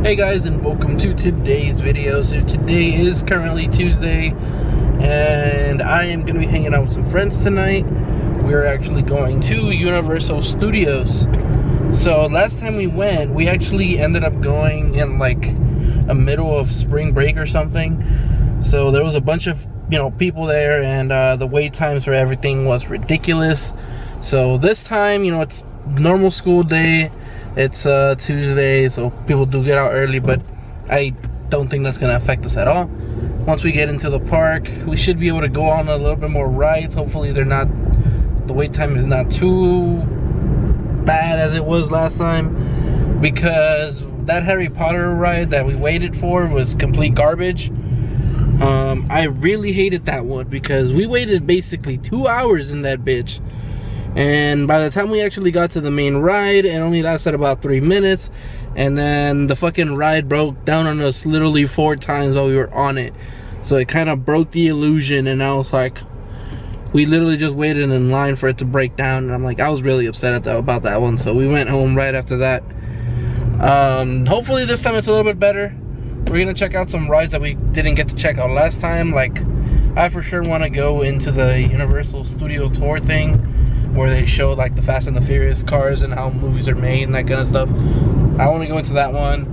Hey guys, and welcome to today's video. So today is currently Tuesday, and I am going to be hanging out with some friends tonight. We're actually going to Universal Studios. So last time we went, we actually ended up going in like a middle of spring break or something. So there was a bunch of people there, and the wait times for everything was ridiculous. So this time, it's normal school day. It's Tuesday, so people do get out early, but I don't think that's gonna affect us at all. Once we get into the park, we should be able to go on a little bit more rides. Hopefully the wait time is not too bad as it was last time, because that Harry Potter ride that we waited for was complete garbage. I really hated that one because we waited basically 2 hours in that bitch. And by the time we actually got to the main ride, it only lasted about 3 minutes. And then the fucking ride broke down on us literally 4 times while we were on it. So it kind of broke the illusion, and I was like, we literally just waited in line for it to break down. And I'm like, I was really upset about that one. So we went home right after that. Hopefully this time it's a little bit better. We're gonna check out some rides that we didn't get to check out last time. Like, I for sure want to go into the Universal Studios tour thing, where they show like the Fast and the Furious cars and how movies are made and that kind of stuff. I want to go into that one.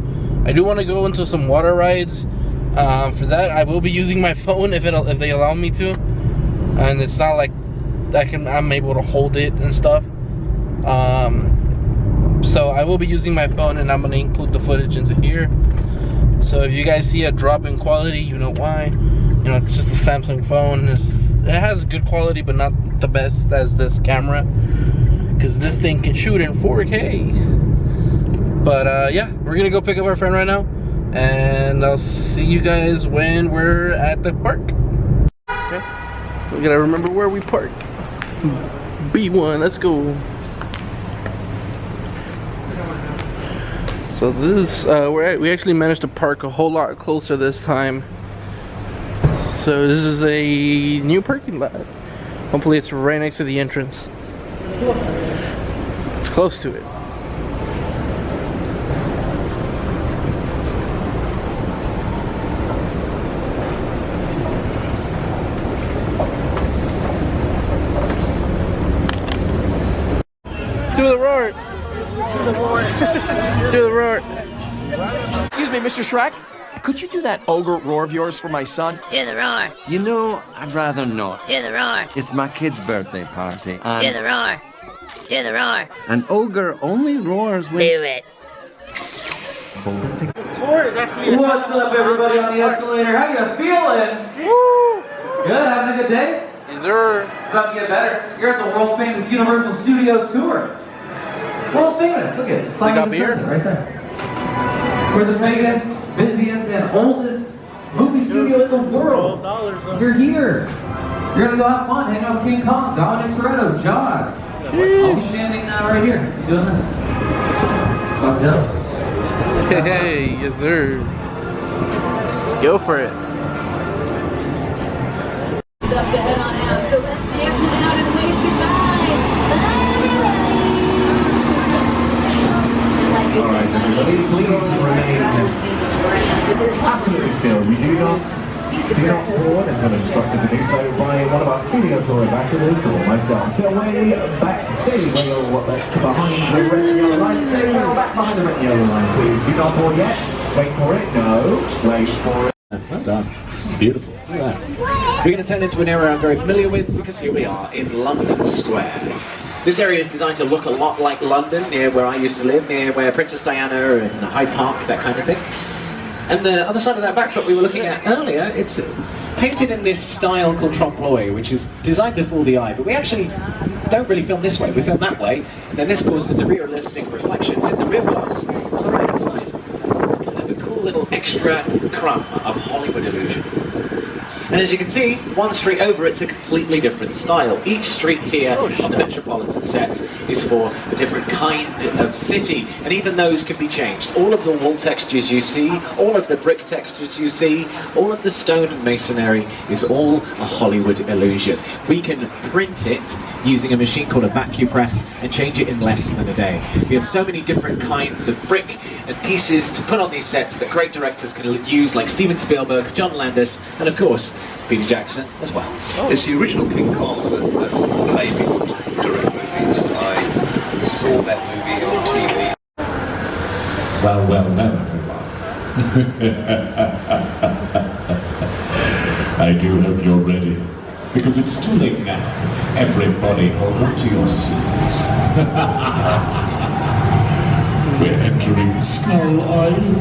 I do want to go into some water rides. For that, I will be using my phone if they allow me to, and it's not like I'm able to hold it and stuff. So I will be using my phone, and I'm going to include the footage into here. So if you guys see a drop in quality, you know why. It's just a Samsung phone. It has good quality, but not the best as this camera, because this thing can shoot in 4K. But yeah, we're gonna go pick up our friend right now, and I'll see you guys when we're at the park. Okay, we gotta remember where we parked. B1, let's go. So this we actually managed to park a whole lot closer this time. So this is a new parking lot. Hopefully it's right next to the entrance. It's close to it. Do the roar! Do the roar! Do the roar! Excuse me, Mr. Shrek? Could you do that ogre roar of yours for my son? Do the roar. You know, I'd rather not. Do the roar. It's my kid's birthday party. Do the roar. Do the roar. An ogre only roars when... Do it. What's up, everybody on the escalator? How you feeling? Woo! Good, having a good day? Yes, sir. It's about to get better. You're at the world famous Universal Studio Tour. World famous, look at it. It's like got beer? Right there. We're the biggest, busiest, and oldest movie studio in the world. You're here. You're gonna go have fun, hang out with King Kong, Dominic Toretto, Jaws. I'll be standing right here, doing this. Stop jealous. Hey, yes sir. Let's go for it. It's up to head on out, so let's jam it out and wave goodbye. Alright, everybody, please remain absolutely still. We do not board until instructed to do so by one of our studio tour ambassadors or myself. So way backstage, way behind the red and yellow line. Stay well back behind the red and yellow line, please. Do not board yet. Wait for it. No. Wait for it. Well done. This is beautiful. Look at that. We're going to turn into an area I'm very familiar with, because here we are in London Square. This area is designed to look a lot like London, near where I used to live, near where Princess Diana and Hyde Park, that kind of thing. And the other side of that backdrop we were looking at earlier, it's painted in this style called trompe-l'oeil, which is designed to fool the eye, but we actually don't really film this way, we film that way, and then this causes the realistic reflections in the real glass on the right side. It's kind of a cool little extra crumb of Hollywood illusion. And as you can see, one street over, it's a completely different style. Each street here on the Metropolitan set is for a different kind of city, and even those can be changed. All of the wall textures you see, all of the brick textures you see, all of the stone and masonry is all a Hollywood illusion. We can print it using a machine called a vacuum press and change it in less than a day. We have so many different kinds of brick and pieces to put on these sets that great directors can use, like Steven Spielberg, John Landis, and of course Peter Jackson as well. It's the original King Kong that made me want to direct movies. I saw that movie on TV. Well, everyone. I do hope you're ready, because it's too late now. Everybody hold on to your seats. We're entering Skyline.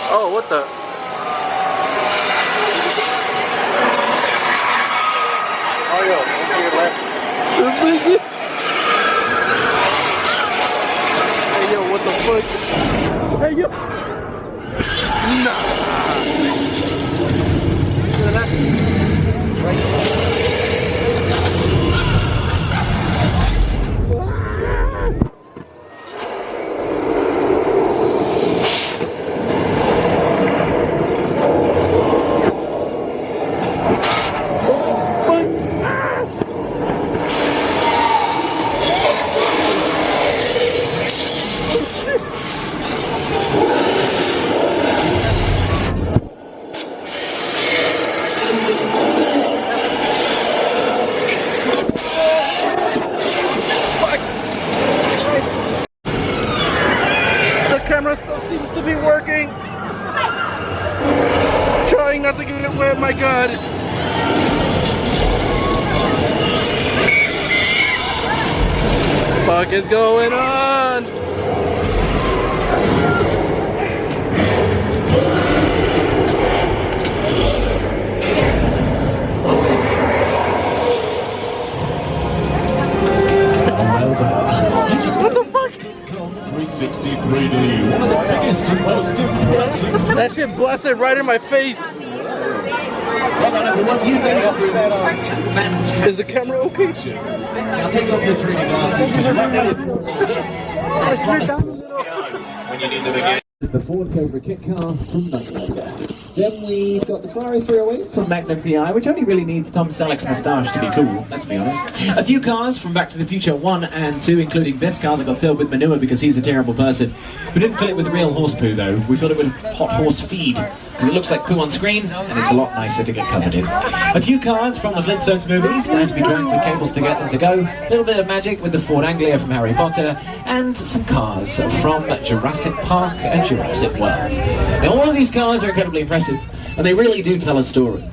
Oh, what the? Oh, yo, to your left. Hey, yo, what the fuck? Hey, yo. Nah. Look at that. Right. Seems to be working. Trying not to get it wet, my god. Fuck is going on? What the fuck? 360 3D, one of the biggest and most impressive. That shit blasted right in my face. Well done, everyone. You made it through. Fantastic. Is the camera okay? Now take off your 3D glasses because you might be able to when you need them again. The Ford Cobra kit car from Nightmare. Then we've got the Ferrari 308 from Magnum PI, which only really needs Tom Selleck's moustache to be cool, let's be honest. A few cars from Back to the Future 1 and 2, including Biff's car that got filled with manure because he's a terrible person. We didn't fill it with real horse poo though, we filled it with hot horse feed, because it looks like poo on screen, and it's a lot nicer to get covered in. A few cars from the Flintstones movies that had to be dragged with cables to get them to go, a little bit of magic with the Ford Anglia from Harry Potter, and some cars from Jurassic Park and Jurassic World. Now all of these cars are incredibly impressive, and they really do tell a story,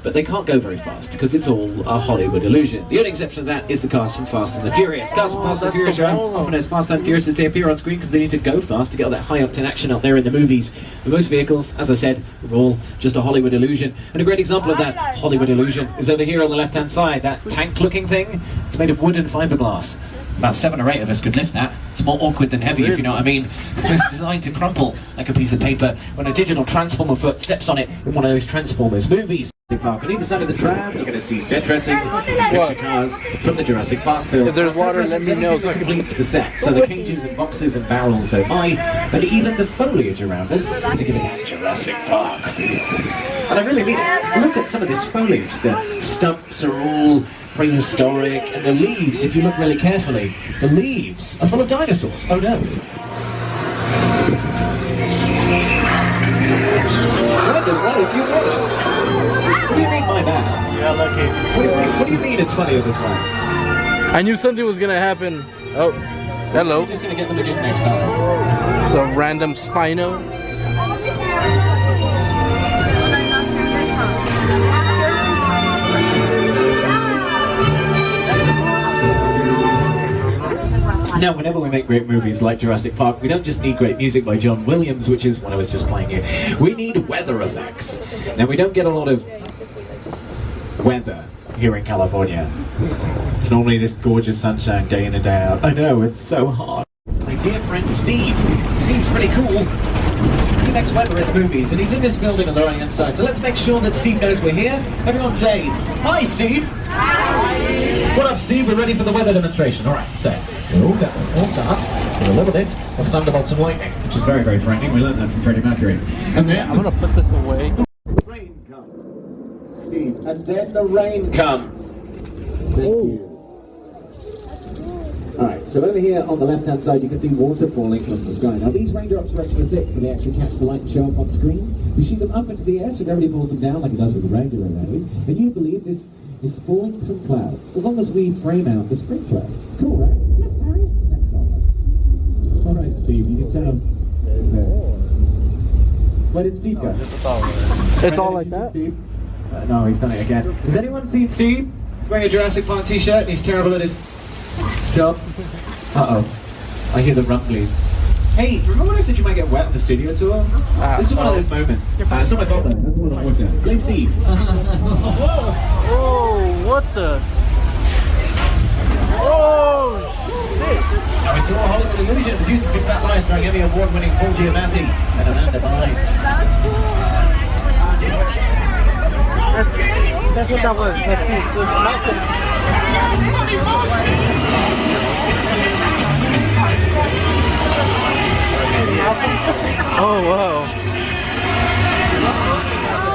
but they can't go very fast because it's all a Hollywood illusion. The only exception of that is the cars from Fast and the Furious. Cars from Fast and the Furious are often as fast and furious as they appear on screen because they need to go fast to get all that high-octane action out there in the movies. But most vehicles, as I said, are all just a Hollywood illusion. And a great example of that Hollywood illusion is over here on the left-hand side, that tank-looking thing. It's made of wood and fiberglass. About 7 or 8 of us could lift that. It's more awkward than heavy, if you know what I mean. It's designed to crumple like a piece of paper when a digital transformer foot steps on it in one of those Transformers movies. Park. On either side of the tram, you're going to see set dressing, picture cars from the Jurassic Park film. If there's water, let me know. So completes the set. So the cages and boxes and barrels oh my, and even the foliage around us to give it that Jurassic Park feel. And I really mean it. Look at some of this foliage. The stumps are all prehistoric, and the leaves, if you look really carefully, the leaves are full of dinosaurs. Oh no. What if you notice? What do you mean by that? Yeah, lucky. What do you mean it's funny this way? I knew something was gonna happen. Oh, hello. You're just gonna get them again next time. It's a random Spino. Now, whenever we make great movies like Jurassic Park, we don't just need great music by John Williams, which is what I was just playing here. We need weather effects. Now, we don't get a lot of weather here in California. It's normally this gorgeous sunshine day in and day out. I know, it's so hot. My dear friend Steve. Steve's pretty cool. He makes weather in movies, and he's in this building on the right hand side. So let's make sure that Steve knows we're here. Everyone say, hi Steve! Hi! What up Steve? We're ready for the weather demonstration. Alright, so it all starts with a little bit of thunderbolts and lightning, which is very, very frightening. We learned that from Freddie Mercury. And then I'm gonna put this away. Rain comes. Steve, and then the rain comes. Thank you. Alright, so over here on the left-hand side you can see water falling from the sky. Now these raindrops are extra thick, so they actually catch the light and show up on screen. We shoot them up into the air so gravity pulls them down like it does with regular rain. And you believe this is falling from clouds, as long as we frame out the spring cloud. Cool, right? Yes, Paris. Next card. Alright, Steve, you can tell. Where did Steve go? It's all like that? Steve? No, he's done it again. Has anyone seen Steve? He's wearing a Jurassic Park t-shirt and he's terrible at his job. Uh-oh. I hear the rumblies. Hey, remember when I said you might get wet in the studio tour? This is one of those moments. It's not my fault though. That's the one I'm water. Blame Steve. Oh, what the? Oh, shit. Now it's all Hollywood Illusion. It's used to Big Fat Lie, starring Emmy award-winning Paul Giamatti and Amanda Bynes. That's what that was. Let's see. There's a mountain. Oh, wow.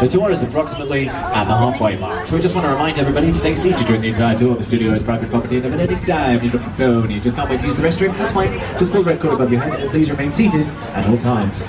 The tour is approximately at the halfway mark, so we just want to remind everybody, stay seated during the entire tour. The studio is private property, and if at any time you drop your phone, you just can't wait to use the restroom, that's fine. Just pull the red cord above your head, and please remain seated at all times.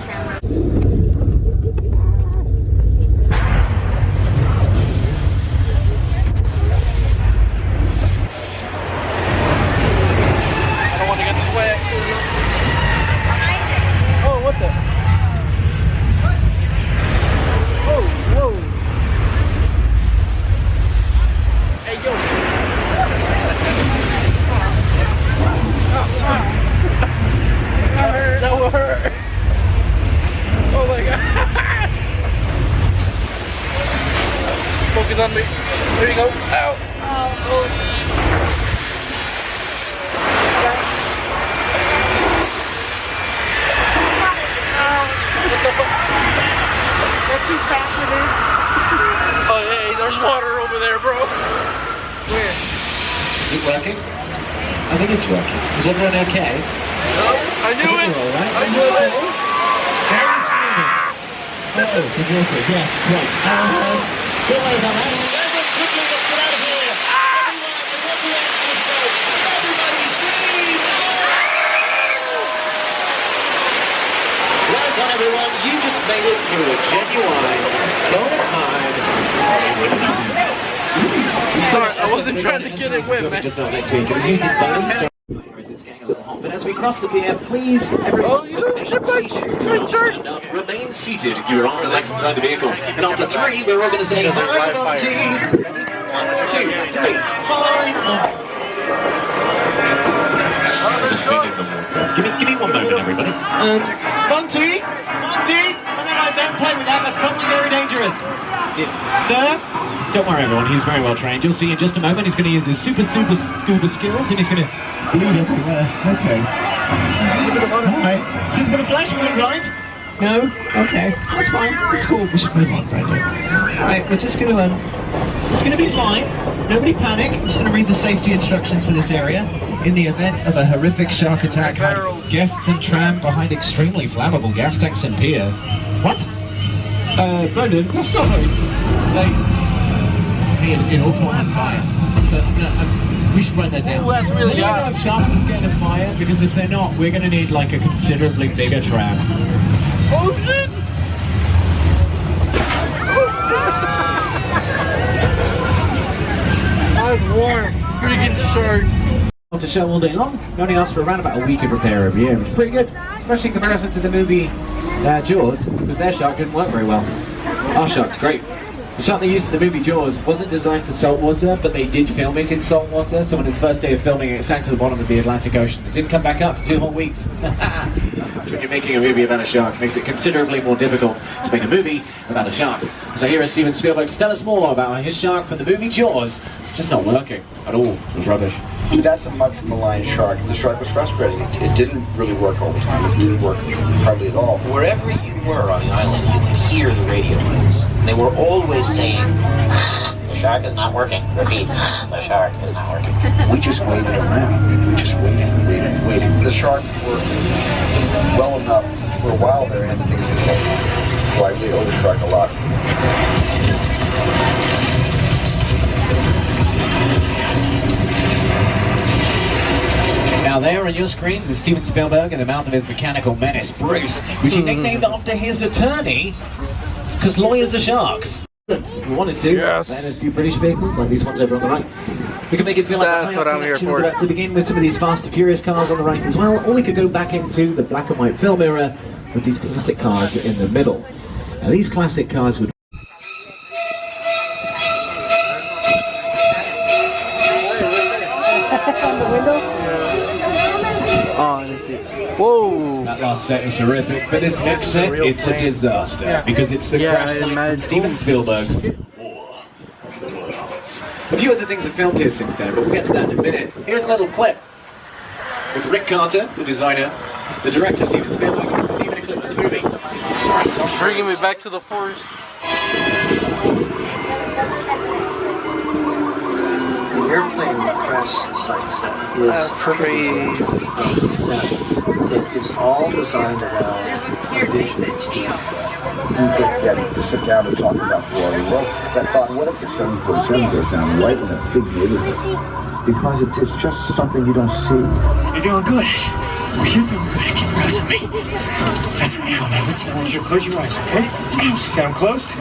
Focus on me. There you go. Ow. Oh. What the fuck? That's too fast for this. Oh, hey, there's water over there, bro. Where? Is it working? I think it's working. Is everyone okay? No, I knew it. All right. I knew it. Very screaming. Oh, the water. Yes, great. Don't worry about that. Everyone, quickly, let's get out of here. Everyone, the water reaction is broke. Everybody scream! Well done, everyone. You just made it through a genuine, bona fide. Sorry, I wasn't trying to get it wet, man. Just not next week. It was using bones. It's getting a little hot. But as we cross the PM, please, everyone, remain seated. Remain seated. You're on relax inside the vehicle. And after three, we're all going to say, hi, Monty. 1, 2, 3, hi, Monty. It's a thing in the water. Give me one moment, everybody. Monty! Monty! Don't play with that. That's probably very dangerous. Sir? Don't worry, everyone. He's very well trained. You'll see in just a moment. He's going to use his super scuba skills, and he's going to bleed everywhere. Okay. Alright. Is this going to flash wound, right? No? Okay. That's fine. That's cool. We should move on, Brandon. Alright, we're just going to, it's going to be fine. Nobody panic. I'm just going to read the safety instructions for this area. In the event of a horrific shark attack, hide guests and tram behind extremely flammable gas tanks and pier. What? Brendan, that's not what he's saying. It all caught on fire. So we should write that down. Ooh, that's really hard. If sharks are scared of fire, because if they're not, we're going to need like a considerably bigger tram. Oh shit! I was warm. Freaking shark. To show all day long. It only lasts for around about a week of repair every year, which is pretty good, especially in comparison to the movie Jaws, because their shark didn't work very well. Our shark's great. The shark they used in the movie Jaws wasn't designed for saltwater, but they did film it in saltwater, so on its first day of filming it sank to the bottom of the Atlantic Ocean. It didn't come back up for 2 whole weeks. When you're making a movie about a shark, it makes it considerably more difficult to make a movie about a shark. So here is Steven Spielberg to tell us more about his shark from the movie Jaws. It's just not working at all. It was rubbish. That's a much maligned shark. The shark was frustrating. It didn't really work all the time. It didn't work hardly at all. Wherever you were on the island, you could hear the radio waves. They were always saying, the shark is not working. Repeat, the shark is not working. We just waited around. We just waited and waited and waited. The shark worked well enough for a while there and the biggest hit. So I really owe the shark a lot. Now there on your screens is Steven Spielberg in the mouth of his mechanical menace, Bruce, which he nicknamed after his attorney, because lawyers are sharks. If we wanted to, then a few British vehicles, like these ones over on the right. We can make it feel like that's what I'm here for. About to begin with some of these Fast and Furious cars on the right as well, or we could go back into the black and white film era with these classic cars in the middle. Now these classic cars would Whoa! That last set is horrific, but this next set, it's a disaster, because it's the crash site from Steven Spielberg's War of the Worlds. A few other things have filmed here since then, but we'll get to that in a minute. Here's a little clip. It's Rick Carter, the designer, the director Steven Spielberg, and even a clip from the movie. It's bringing me back to the forest. The airplane crash site set is crazy. Set. It is all designed around a vision and Steve. You forget to sit down and talk about the War of the World. That thought, what if the 747 goes down right in a big neighborhood? Because it's just something you don't see. You're doing good. You're doing good. Keep pressing me. Listen, now listen. I want you to close your eyes, okay? Just get them closed.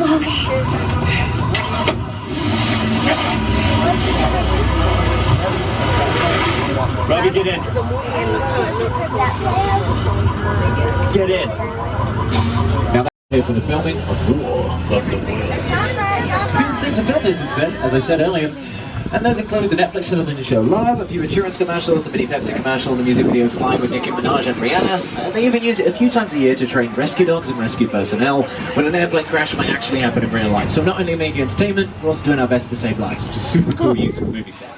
Robbie, get in. Get in. Now that's here for the filming of War of the Worlds. A few things have built this since then, as I said earlier. And those include the Netflix television show Live, a few insurance commercials, the mini Pepsi commercial, the music video Flying with Nicki Minaj and Rihanna. And they even use it a few times a year to train rescue dogs and rescue personnel when an airplane crash might actually happen in real life. So not only making entertainment, we're also doing our best to save lives, which is super cool use of a movie set.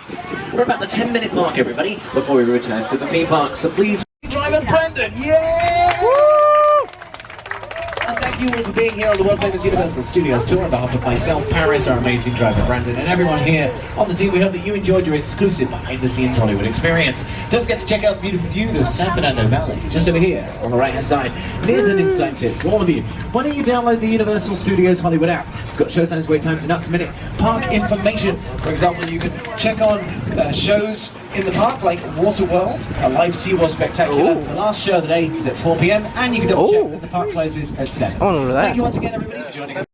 We're about the 10-minute mark, everybody, before we return to the theme park. So please, Driver Brendan, yeah! Woo! And thank you all for being here on the world-famous Universal Studios tour. On behalf of myself, Paris, our amazing driver Brandon, and everyone here on the team, we hope that you enjoyed your exclusive behind-the-scenes Hollywood experience. Don't forget to check out the beautiful view of San Fernando Valley, just over here on the right-hand side. Here's an insight tip for all of you. Why don't you download the Universal Studios Hollywood app? It's got showtimes, wait times, and up-to-minute park information. For example, you can check on shows in the park like Water World, a live SeaWorld spectacular. The last show of the day is at 4 p.m. and you can double check that the park closes at 7. I want to know that. Thank you once again, everybody, for joining us.